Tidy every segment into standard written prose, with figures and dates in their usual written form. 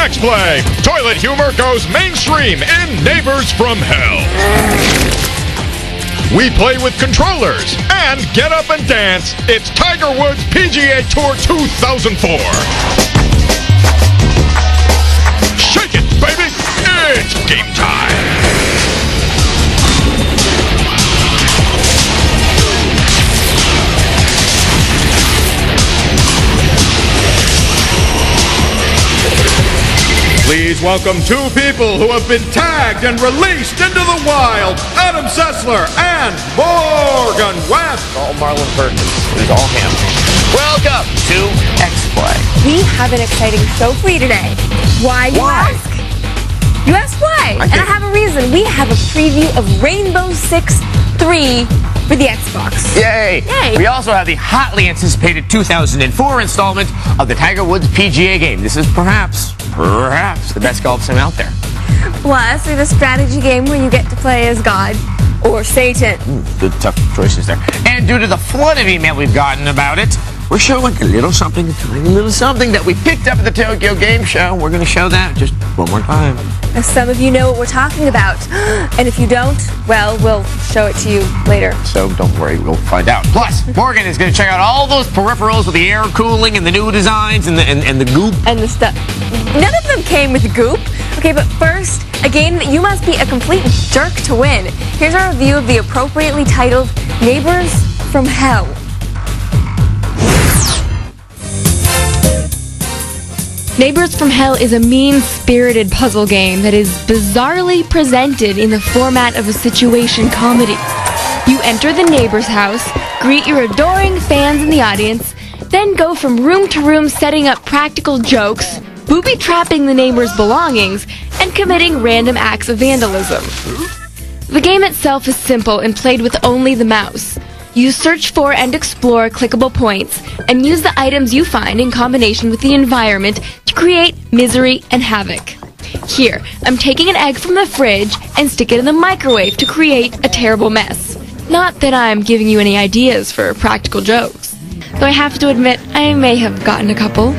X-Play. Toilet humor goes mainstream in Neighbors from Hell. We play with controllers and get up and dance. It's Tiger Woods PGA Tour 2004. Shake it, baby. It's game time. Please welcome two people who have been tagged and released into the wild. Adam Sessler and Morgan West. All Marlon Perkins. It is all him. Welcome to X-Play. We have an exciting show for you today. Why, you ask? You ask why? And I have a reason. We have a preview of Rainbow Six 3 for the Xbox. Yay! Yay! We also have the hotly anticipated 2004 installment of the Tiger Woods PGA game. This is perhaps the best golf sim out there. Plus, we have a strategy game where you get to play as God or Satan. Good, tough choices there. And due to the flood of email we've gotten about it, we're showing a little something, a tiny little something that we picked up at the Tokyo Game Show. We're going to show that just one more time. Now, some of you know what we're talking about. And if you don't, well, we'll show it to you later. So don't worry, we'll find out. Plus, Morgan is going to check out all those peripherals with the air cooling and the new designs and the goop. And the stuff. None of them came with goop. Okay, but first, a game that you must be a complete jerk to win. Here's our review of the appropriately titled Neighbors from Hell. Neighbors from Hell is a mean-spirited puzzle game that is bizarrely presented in the format of a situation comedy. You enter the neighbor's house, greet your adoring fans in the audience, then go from room to room setting up practical jokes, booby-trapping the neighbor's belongings, and committing random acts of vandalism. The game itself is simple and played with only the mouse. You search for and explore clickable points, and use the items you find in combination with the environment to create misery and havoc. Here, I'm taking an egg from the fridge and stick it in the microwave to create a terrible mess. Not that I'm giving you any ideas for practical jokes, though I have to admit I may have gotten a couple.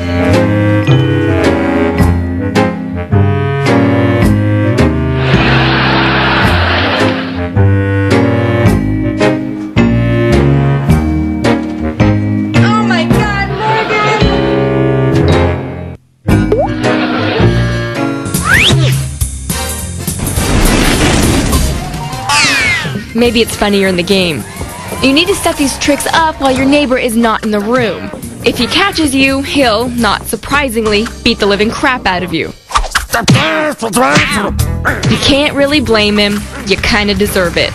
Maybe it's funnier in the game. You need to set these tricks up while your neighbor is not in the room. If he catches you, he'll, not surprisingly, beat the living crap out of you. You can't really blame him. You kinda deserve it.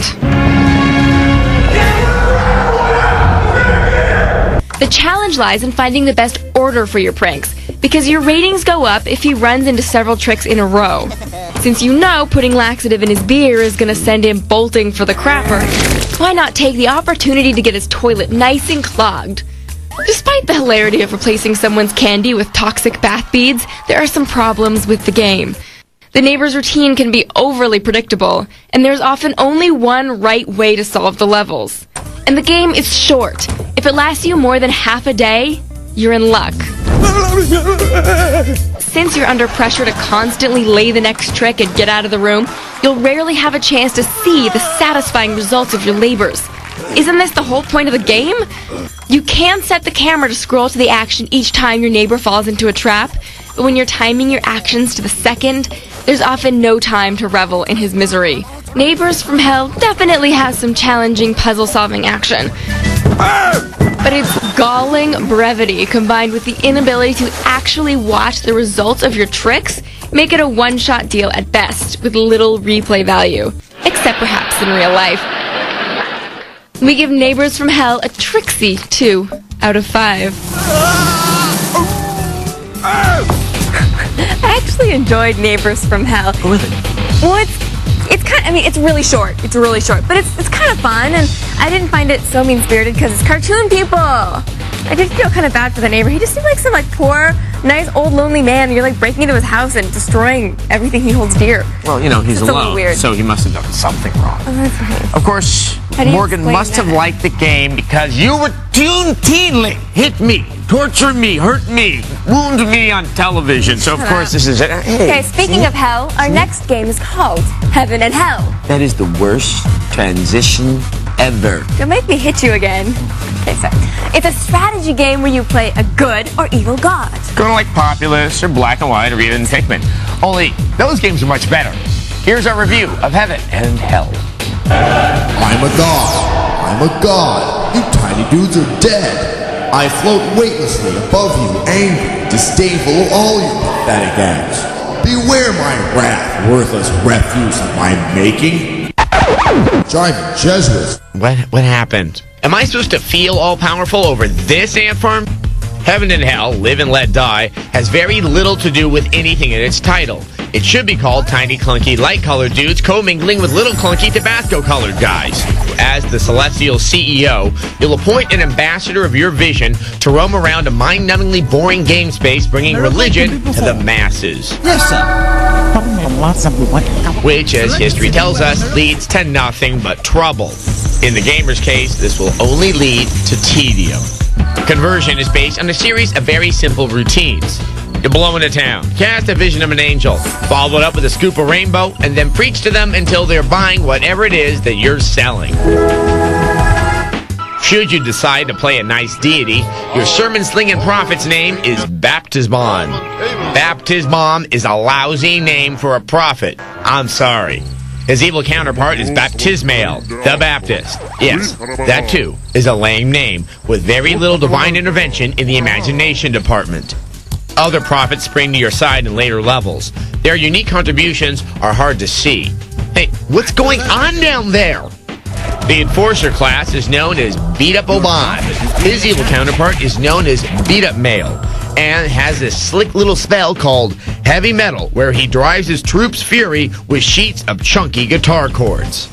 The challenge lies in finding the best order for your pranks, because your ratings go up if he runs into several tricks in a row. Since you know putting laxative in his beer is gonna send him bolting for the crapper, why not take the opportunity to get his toilet nice and clogged? Despite the hilarity of replacing someone's candy with toxic bath beads, there are some problems with the game. The neighbor's routine can be overly predictable, and there's often only one right way to solve the levels. And the game is short. If it lasts you more than half a day, you're in luck. Since you're under pressure to constantly lay the next trick and get out of the room, you'll rarely have a chance to see the satisfying results of your labors. Isn't this the whole point of the game? You can set the camera to scroll to the action each time your neighbor falls into a trap, but when you're timing your actions to the second, there's often no time to revel in his misery. Neighbors from Hell definitely has some challenging puzzle-solving action. But its galling brevity, combined with the inability to actually watch the results of your tricks, make it a one-shot deal at best, with little replay value. Except perhaps in real life. We give Neighbors from Hell a tricksy 2 out of 5. I actually enjoyed Neighbors from Hell. Really? Well, it's kind of, I mean, it's really short. It's really short, but it's kind of fun, and I didn't find it so mean-spirited because it's cartoon people. I did feel kind of bad for the neighbor. He just seemed like some poor, nice, old, lonely man. You're breaking into his house and destroying everything he holds dear. Well, he's It's a little alone, weird. so he must have done something wrong. Oh, that's right. Of course, How do you Morgan explain must have that? liked the game because you routinely hit me, torture me, hurt me, wound me on television. So, of Shut course, up. this is it. Hey, Okay, speaking of hell, our next game is called Heaven and Hell. that is the worst transition ever. Don't make me hit you again. Okay, so it's a strategy game where you play a good or evil god. Kind of like Populous or Black and White or even Pikmin. Only those games are much better. Here's our review of Heaven and Hell. I'm a god. I'm a god. You tiny dudes are dead. I float weightlessly above you, angry, disdainful of all your pathetic acts. Beware my wrath, worthless refuse of my making. Driving Jesuits. What happened? Am I supposed to feel all-powerful over this ant farm? Heaven and Hell, Live and Let Die, has very little to do with anything in its title. It should be called Tiny Clunky Light-Colored Dudes Commingling with Little Clunky Tabasco-Colored Guys. As the Celestial CEO, you'll appoint an ambassador of your vision to roam around a mind-numbingly boring game space bringing religion to the masses. Yes, sir. Which, as history tells us, leads to nothing but trouble. In the gamer's case, this will only lead to tedium. Conversion is based on a series of very simple routines. You blow into town, cast a vision of an angel, follow it up with a scoop of rainbow, and then preach to them until they're buying whatever it is that you're selling. Should you decide to play a nice deity, your sermon-slinging prophet's name is Baptismon. Baptismon is a lousy name for a prophet. I'm sorry. His evil counterpart is Baptismael, the Baptist. Yes, that too is a lame name with very little divine intervention in the imagination department. Other prophets spring to your side in later levels. Their unique contributions are hard to see. Hey, what's going on down there? The Enforcer class is known as Beat Up Oban. His evil counterpart is known as Beat Up Male, and has this slick little spell called Heavy Metal, where he drives his troops' fury with sheets of chunky guitar chords.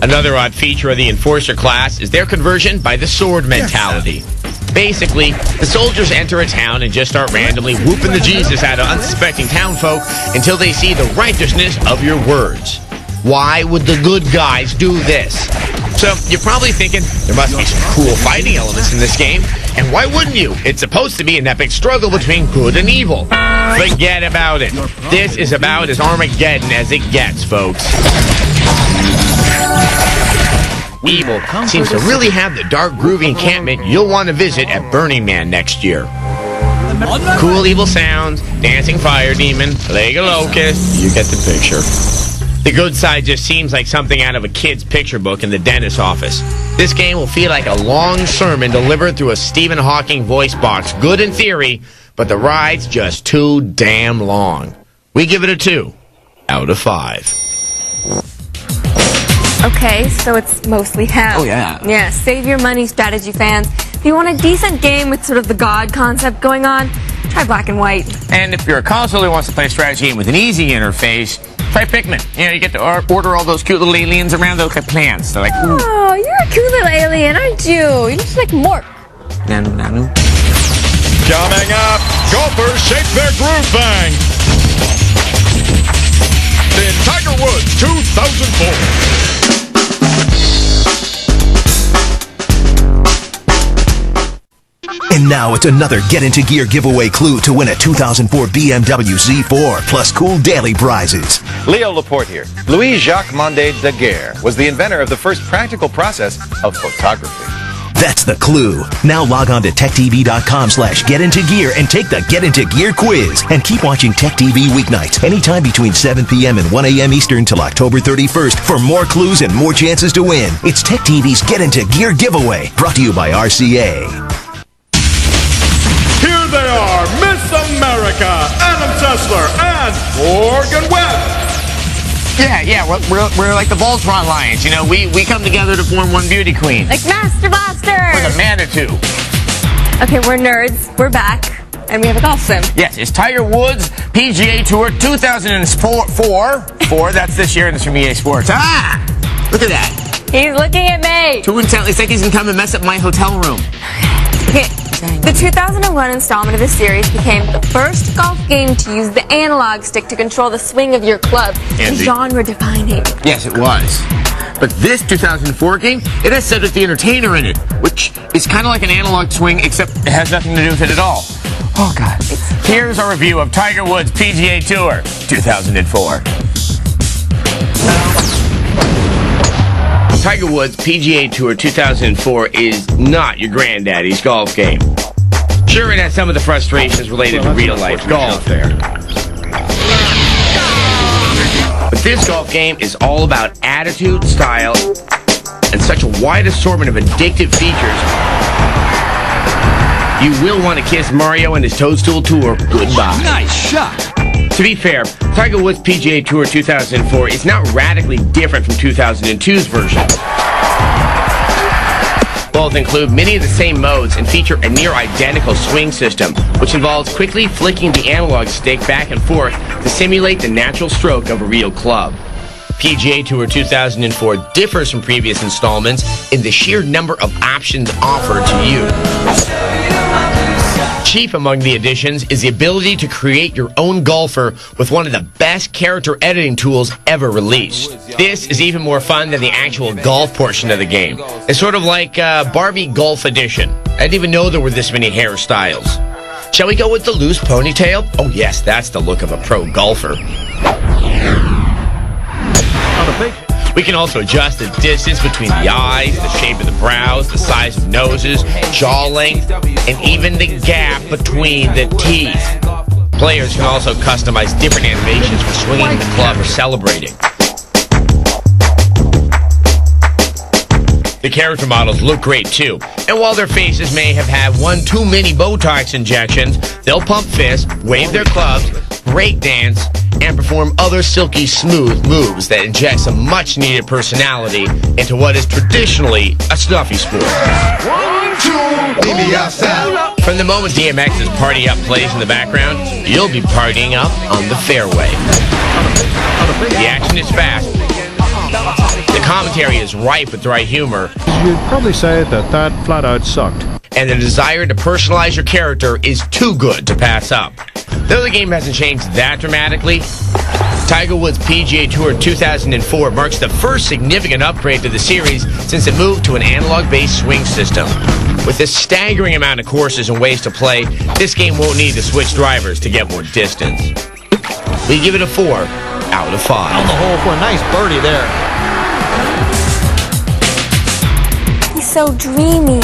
Another odd feature of the Enforcer class is their conversion by the sword mentality. Basically, the soldiers enter a town and just start randomly whooping the Jesus out of unsuspecting townfolk until they see the righteousness of your words. Why would the good guys do this? So, you're probably thinking, there must be some cool fighting elements in this game, and why wouldn't you? It's supposed to be an epic struggle between good and evil. Forget about it. This is about as Armageddon as it gets, folks. Evil seems to really have the dark, groovy encampment you'll want to visit at Burning Man next year. Cool evil sounds, dancing fire demon, leg of locust, you get the picture. The good side just seems like something out of a kid's picture book in the dentist's office. This game will feel like a long sermon delivered through a Stephen Hawking voice box. Good in theory, but the ride's just too damn long. We give it a 2 out of 5. Okay, so it's mostly hell. Oh, yeah. Yeah, save your money, strategy fans. If you want a decent game with sort of the God concept going on, try Black and White. And if you're a console who wants to play a strategy game with an easy interface, try Pikmin. You get to order all those cute little aliens around those plants. They're like, ooh. Oh, you're a cool little alien, aren't you? You're just like Mork. Coming up, golfers shake their groove bang. In Tiger Woods 2004. And now it's another Get Into Gear giveaway clue to win a 2004 BMW Z4 plus cool daily prizes. Leo Laporte here. Louis-Jacques Mondet Daguerre was the inventor of the first practical process of photography. That's the clue. Now log on to techtv.com/getintogear and take the Get Into Gear quiz. And keep watching Tech TV weeknights anytime between 7 p.m. and 1 a.m. Eastern till October 31st for more clues and more chances to win. It's Tech TV's Get Into Gear giveaway, brought to you by RCA. Here they are, Miss America, Adam Sessler and Morgan Webb. Yeah, we're like the Voltron Lions. You know, we come together to form one beauty queen. Like Master Blaster! We're the Manitou. Okay, we're nerds. We're back. And we have a golf sim. Yes, it's Tiger Woods PGA Tour 2004. That's this year, and it's from EA Sports. Ah! Look at that. He's looking at me. Too intently. It's like he's going to come and mess up my hotel room. Okay. The 2001 installment of this series became the first golf game to use the analog stick to control the swing of your club. Genre-defining. Yes, it was. But this 2004 game, it has Cedric the Entertainer in it, which is kind of like an analog swing, except it has nothing to do with it at all. Oh, God. Here's our review of Tiger Woods PGA Tour 2004. Tiger Woods PGA Tour 2004 is not your granddaddy's golf game. Sure, it has some of the frustrations related to real-life golf there. But this golf game is all about attitude, style, and such a wide assortment of addictive features. You will want to kiss Mario and his Toadstool Tour goodbye. Nice shot. To be fair, Tiger Woods PGA Tour 2004 is not radically different from 2002's version. Both include many of the same modes and feature a near-identical swing system, which involves quickly flicking the analog stick back and forth to simulate the natural stroke of a real club. PGA Tour 2004 differs from previous installments in the sheer number of options offered to you. Chief among the additions is the ability to create your own golfer with one of the best character editing tools ever released. This is even more fun than the actual golf portion of the game. It's sort of like Barbie Golf Edition. I didn't even know there were this many hairstyles. Shall we go with the loose ponytail? Oh yes, that's the look of a pro golfer. We can also adjust the distance between the eyes, the shape of the brows, the size of noses, jaw length, and even the gap between the teeth. Players can also customize different animations for swinging the club or celebrating. The character models look great too, and while their faces may have had one too many Botox injections, they'll pump fists, wave their clubs, break dance, and perform other silky smooth moves that inject some much-needed personality into what is traditionally a stuffy sport. 1, 2, leave me outside. From the moment DMX's Party Up plays in the background, you'll be partying up on the fairway. The action is fast. The commentary is ripe with dry humor. You'd probably say that flat out sucked. And the desire to personalize your character is too good to pass up. Though the game hasn't changed that dramatically, Tiger Woods PGA Tour 2004 marks the first significant upgrade to the series since it moved to an analog-based swing system. With a staggering amount of courses and ways to play, this game won't need to switch drivers to get more distance. We give it a 4 out of 5. On the hole for a nice birdie there. He's so dreamy.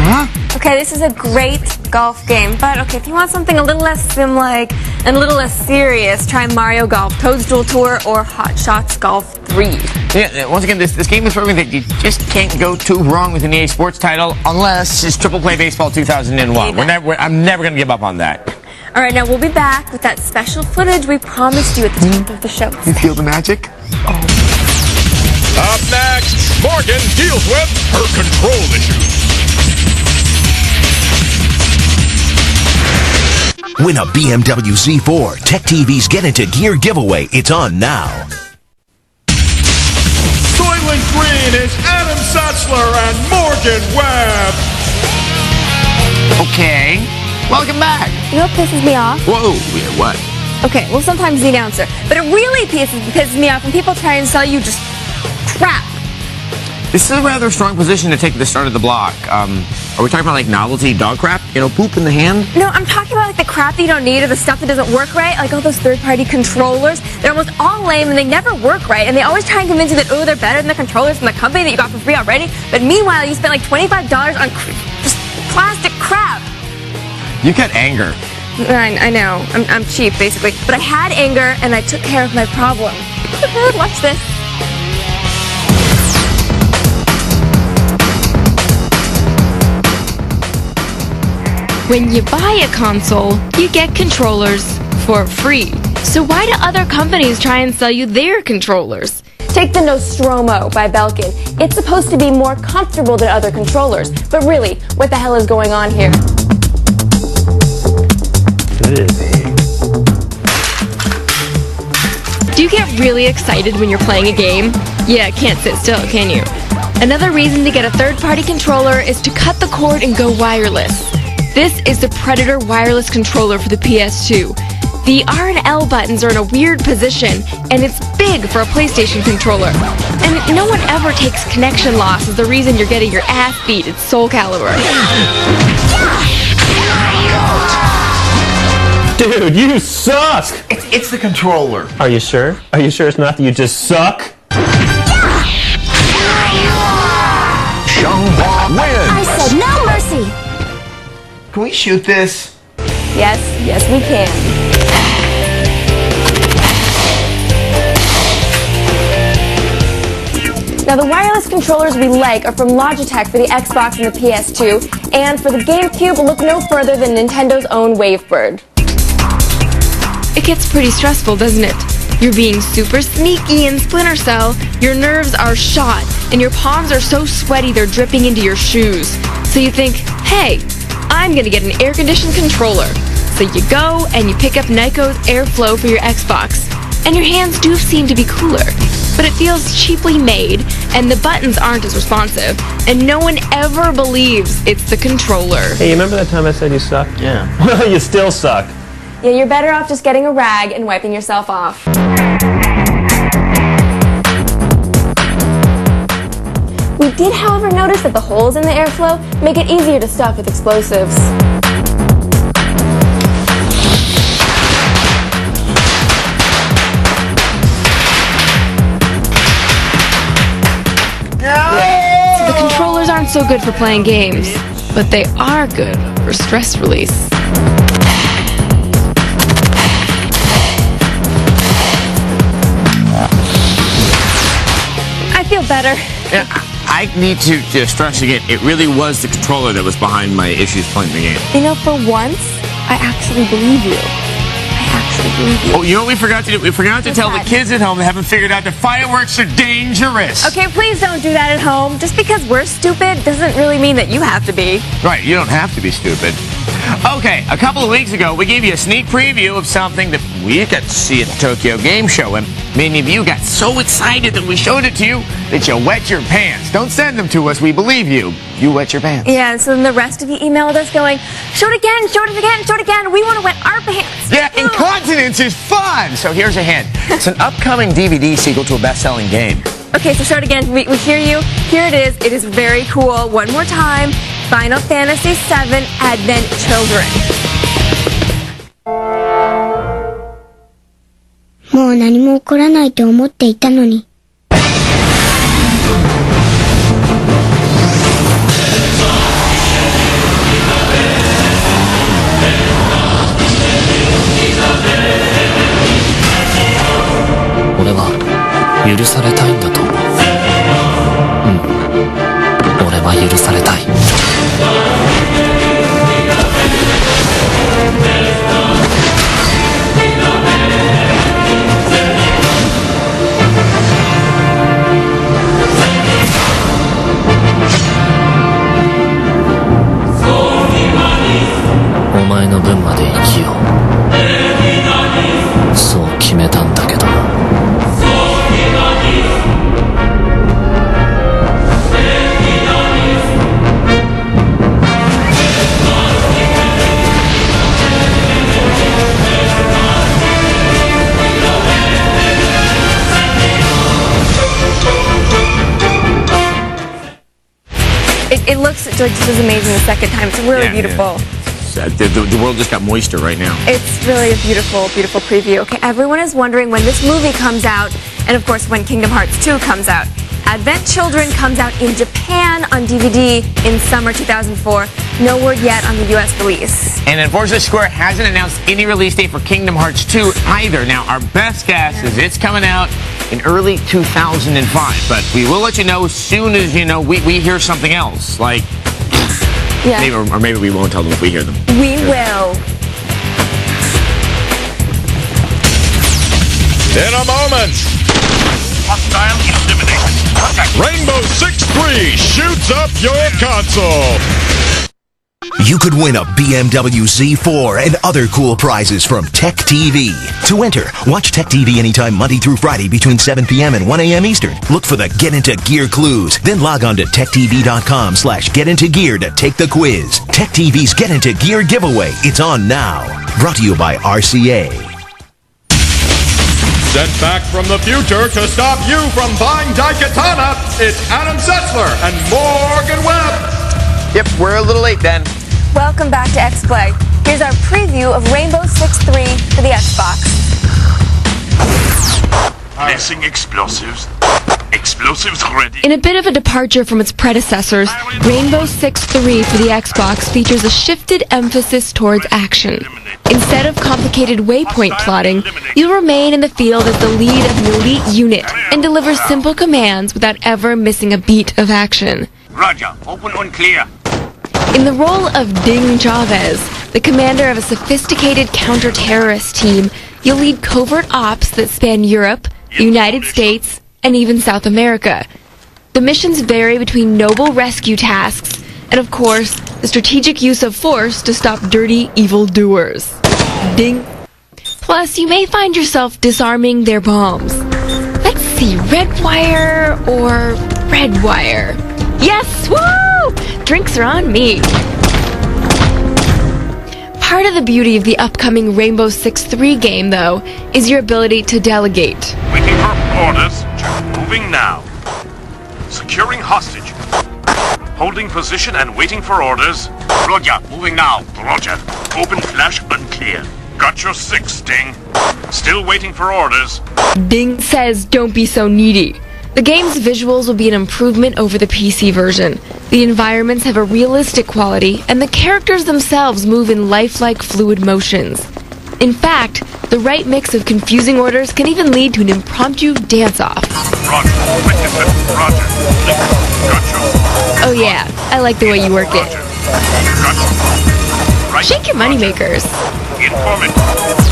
Huh? Okay, this is a great golf game, but okay, if you want something a little less sim-like and a little less serious, try Mario Golf, Toadstool Tour, or Hot Shots Golf 3. Yeah, once again, this game is something that you just can't go too wrong with an EA Sports title unless it's Triple Play Baseball 2001. I'm never going to give up on that. All right, now we'll be back with that special footage we promised you at the top of the show. You feel the magic? Up next, Morgan deals with her control issues. Win a BMW Z4. Tech TV's Get Into Gear giveaway. It's on now. Soylent Green is Adam Setzler and Morgan Webb. Okay. Welcome back. You know what pisses me off? Whoa, yeah, what? Okay, well, sometimes the announcer. But it really pisses me off when people try and sell you just crap. This is a rather strong position to take at the start of the block. Are we talking about like novelty dog crap? You know, poop in the hand? No, I'm talking about like the crap that you don't need or the stuff that doesn't work right. Like all those third-party controllers. They're almost all lame and they never work right. And they always try and convince you that, oh, they're better than the controllers from the company that you got for free already. But meanwhile, you spent like $25 on just plastic crap. You got anger. I know. I'm cheap, basically. But I had anger and I took care of my problem. Watch this. When you buy a console, you get controllers for free. So why do other companies try and sell you their controllers? Take the Nostromo by Belkin. It's supposed to be more comfortable than other controllers. But really, what the hell is going on here? Do you get really excited when you're playing a game? Yeah, can't sit still, can you? Another reason to get a third-party controller is to cut the cord and go wireless. This is the Predator wireless controller for the PS2. The R and L buttons are in a weird position, and it's big for a PlayStation controller. And no one ever takes connection loss as the reason you're getting your ass beat at Soul Calibur. Dude, you suck! It's the controller. Are you sure? Are you sure it's not that you just suck? Xianghua wins. I said no mercy. Can we shoot this? Yes, we can. Now, the wireless controllers we like are from Logitech for the Xbox and the PS2, and for the GameCube, look no further than Nintendo's own Wavebird. It gets pretty stressful, doesn't it? You're being super sneaky in Splinter Cell, your nerves are shot, and your palms are so sweaty they're dripping into your shoes. So you think, hey, I'm gonna get an air-conditioned controller. So you go and you pick up Nyko's Airflow for your Xbox, and your hands do seem to be cooler. But it feels cheaply made, and the buttons aren't as responsive, and no one ever believes it's the controller. Hey, you remember that time I said you suck? Yeah. Well, you still suck. Yeah, you're better off just getting a rag and wiping yourself off. We did, however, notice that the holes in the airflow make it easier to stuff with explosives. The controllers aren't so good for playing games, but they are good for stress release. I feel better. Yeah, I need to stress again, it really was the controller that was behind my issues playing the game. You know, for once, I actually believe you. Oh, you know what we forgot to do? We forgot to tell the kids at home they haven't figured out that fireworks are dangerous. Okay, please don't do that at home. Just because we're stupid doesn't really mean that you have to be. Right, you don't have to be stupid. Okay, a couple of weeks ago, we gave you a sneak preview of something that we got to see at the Tokyo Game Show, and many of you got so excited that we showed it to you that you wet your pants. Don't send them to us, we believe you. You wet your pants. Yeah, so then the rest of you emailed us going, show it again, show it again, show it again. We want to wet our pants. Yeah, incontinence is fun. So here's a hint. It's an upcoming DVD sequel to a best-selling game. Okay, so show it again. We hear you. Here it is. It is very cool. One more time. Final Fantasy VII Advent Children. もう何も起こらないと思っていたのに。俺は許されたいんだと思う。俺は許されたい。お前の分まで生きよう。そう決めたんだけど。It looks just as amazing the second time. It's really beautiful. Yeah. The world just got moister right now. It's really a beautiful, beautiful preview. Okay, everyone is wondering when this movie comes out, and of course when Kingdom Hearts 2 comes out. Advent Children comes out in Japan on DVD in summer 2004. No word yet on the U.S. release. And unfortunately, Square hasn't announced any release date for Kingdom Hearts 2 either. Now, our best guess is it's coming out in early 2005, but we will let you know as soon as, we hear something else. Like, maybe, or maybe we won't tell them if we hear them. We will. In a moment, hostile elimination. Rainbow Six 3 shoots up your console. You could win a BMW Z4 and other cool prizes from Tech TV. To enter, watch Tech TV anytime Monday through Friday between 7 p.m. and 1 a.m. Eastern. Look for the Get Into Gear clues. Then log on to techtv.com/getintogear to take the quiz. Tech TV's Get Into Gear giveaway. It's on now. Brought to you by RCA. Sent back from the future to stop you from buying Daikatana, it's Adam Setzler and Morgan Webb. Yep, we're a little late then. Welcome back to X-Play. Here's our preview of Rainbow Six 3 for the Xbox. Placing explosives. Explosives ready. In a bit of a departure from its predecessors, Rainbow Six 3 for the Xbox features a shifted emphasis towards action. Instead of complicated waypoint plotting, you'll remain in the field as the lead of an elite unit and deliver simple commands without ever missing a beat of action. Roger, open and clear. In the role of Ding Chavez, the commander of a sophisticated counter-terrorist team, you'll lead covert ops that span Europe, the United States, and even South America. The missions vary between noble rescue tasks and, of course, the strategic use of force to stop dirty evildoers. Ding. Plus, you may find yourself disarming their bombs. Let's see, red wire or red wire? Yes! Woo! Drinks are on me. Part of the beauty of the upcoming Rainbow Six 3 game, though, is your ability to delegate. Waiting for orders. Moving now. Securing hostage. Holding position and waiting for orders. Roger, moving now. Roger. Open flash unclear. Got your 6, Ding. Still waiting for orders. Ding says don't be so needy. The game's visuals will be an improvement over the PC version. The environments have a realistic quality, and the characters themselves move in lifelike fluid motions. In fact, the right mix of confusing orders can even lead to an impromptu dance-off. Roger. Roger. Gotcha. Oh yeah, I like the way you work it. Right. Shake your moneymakers. Informant.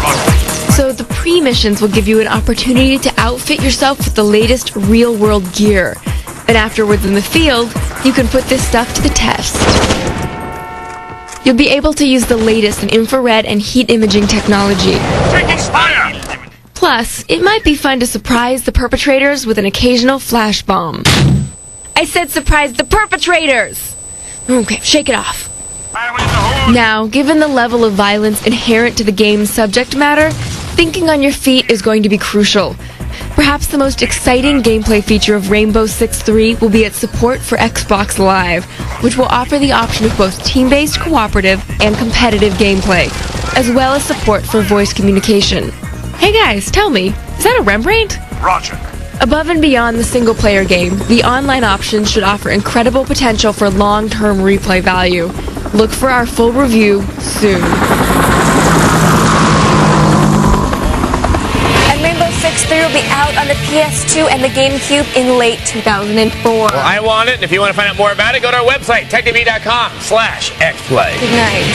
Roger. So the pre-missions will give you an opportunity to outfit yourself with the latest real-world gear. Then afterwards in the field, you can put this stuff to the test. You'll be able to use the latest in infrared and heat imaging technology. Taking fire! Plus, it might be fun to surprise the perpetrators with an occasional flash bomb. I said surprise the perpetrators! Okay, shake it off. Now, given the level of violence inherent to the game's subject matter, thinking on your feet is going to be crucial. Perhaps the most exciting gameplay feature of Rainbow Six 3 will be its support for Xbox Live, which will offer the option of both team-based cooperative and competitive gameplay, as well as support for voice communication. Hey guys, tell me, is that a Rembrandt? Roger. Above and beyond the single-player game, the online options should offer incredible potential for long-term replay value. Look for our full review soon. And Rainbow Six 3 will be out on the PS2 and the GameCube in late 2004. Well, I want it, and if you want to find out more about it, go to our website, techtv.com/xplay. Good night.